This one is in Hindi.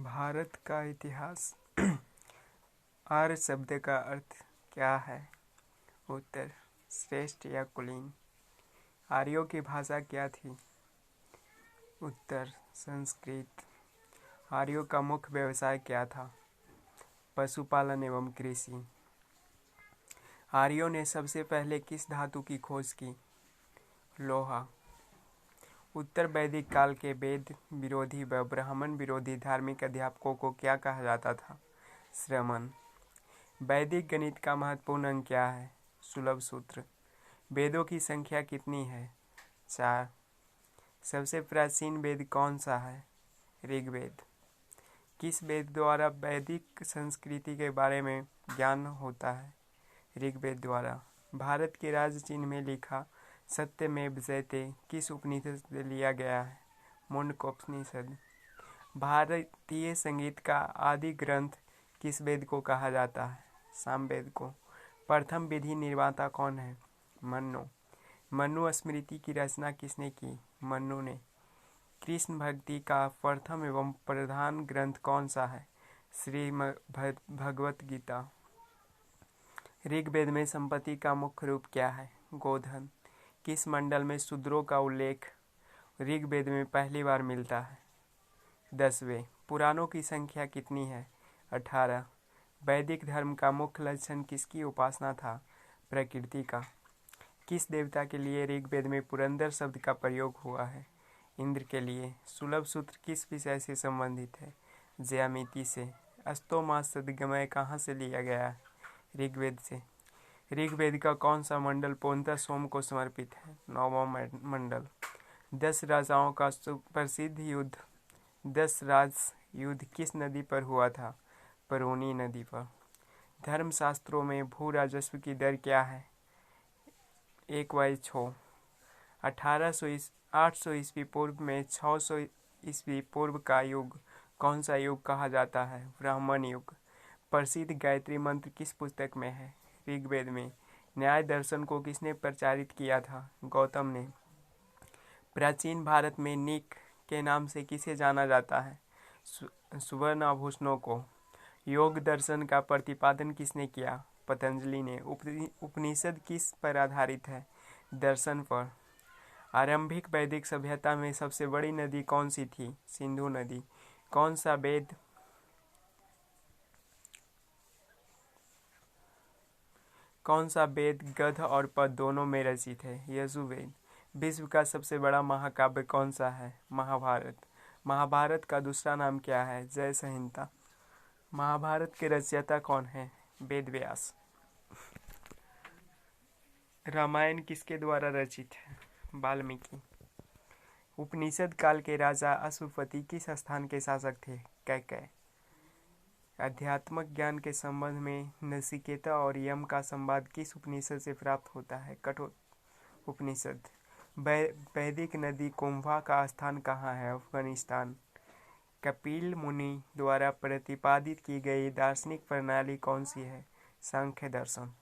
भारत का इतिहास। आर्य शब्द का अर्थ क्या है? उत्तर, श्रेष्ठ या कुलीन। आर्यों की भाषा क्या थी? उत्तर, संस्कृत। आर्यों का मुख्य व्यवसाय क्या था? पशुपालन एवं कृषि। आर्यों ने सबसे पहले किस धातु की खोज की? लोहा। उत्तर वैदिक काल के वेद विरोधी व ब्राह्मण विरोधी धार्मिक अध्यापकों को क्या कहा जाता था? श्रमण। वैदिक गणित का महत्वपूर्ण अंक क्या है? सुलभ सूत्र। वेदों की संख्या कितनी है? 4। सबसे प्राचीन वेद कौन सा है? ऋग्वेद। किस वेद द्वारा वैदिक संस्कृति के बारे में ज्ञान होता है? ऋग्वेद द्वारा। भारत के राज्य चिन्ह में लिखा सत्यमेव जयते किस उपनिषद से लिया गया है? मुंडकोपनिषद। भारतीय संगीत का आदि ग्रंथ किस वेद को कहा जाता है? सामवेद को। प्रथम विधि निर्माता कौन है? मनु। मनुस्मृति की रचना किसने की? मनु ने। कृष्ण भक्ति का प्रथम एवं प्रधान ग्रंथ कौन सा है? भगवत गीता। ऋग्वेद में संपत्ति का मुख्य रूप क्या है? गोधन। किस मंडल में शूद्रों का उल्लेख ऋग्वेद में पहली बार मिलता है? 10वें। पुराणों की संख्या कितनी है? 18। वैदिक धर्म का मुख्य लक्षण किसकी उपासना था? प्रकृति का। किस देवता के लिए ऋग्वेद में पुरंदर शब्द का प्रयोग हुआ है? इंद्र के लिए। सुलभ सूत्र किस विषय से संबंधित है? ज्यामिति से। अस्तोमास सदगमय कहाँ से लिया गया है? ऋग्वेद से। ऋग्वेद का कौन सा मंडल पूर्णतः सोम को समर्पित है? 9वां मंडल। 10 राजाओं का प्रसिद्ध युद्ध 10 राज युद्ध किस नदी पर हुआ था? परौनी नदी पर। धर्मशास्त्रों में भू राजस्व की दर क्या है? 1/6। 800 ईस्वी पूर्व में 600 ईस्वी पूर्व का युग कौन सा युग कहा जाता है? ब्राह्मण युग। प्रसिद्ध गायत्री मंत्र किस पुस्तक में है? ऋग्वेद में। न्याय दर्शन को किसने प्रचारित किया था? गौतम ने। प्राचीन भारत में नीक के नाम से किसे जाना जाता है? सुवर्ण आभूषणों को। योग दर्शन का प्रतिपादन किसने किया? पतंजलि ने। उपनिषद किस पर आधारित है? दर्शन पर। आरंभिक वैदिक सभ्यता में सबसे बड़ी नदी कौन सी थी? सिंधु नदी। कौन सा वेद गद्य और पद दोनों में रचित है? यजुर्वेद। विश्व का सबसे बड़ा महाकाव्य कौन सा है? महाभारत। महाभारत का दूसरा नाम क्या है? जय संहिता। महाभारत के रचयिता कौन है? वेद व्यास। रामायण किसके द्वारा रचित है? वाल्मीकि। उपनिषद काल के राजा अश्वपति किस स्थान के शासक थे? कैकय। अध्यात्मक ज्ञान के संबंध में नचिकेता और यम का संवाद किस उपनिषद से प्राप्त होता है? कठोर उपनिषद। वैदिक नदी कुंभा का स्थान कहाँ है? अफगानिस्तान। कपिल मुनि द्वारा प्रतिपादित की गई दार्शनिक प्रणाली कौन सी है? सांख्य दर्शन।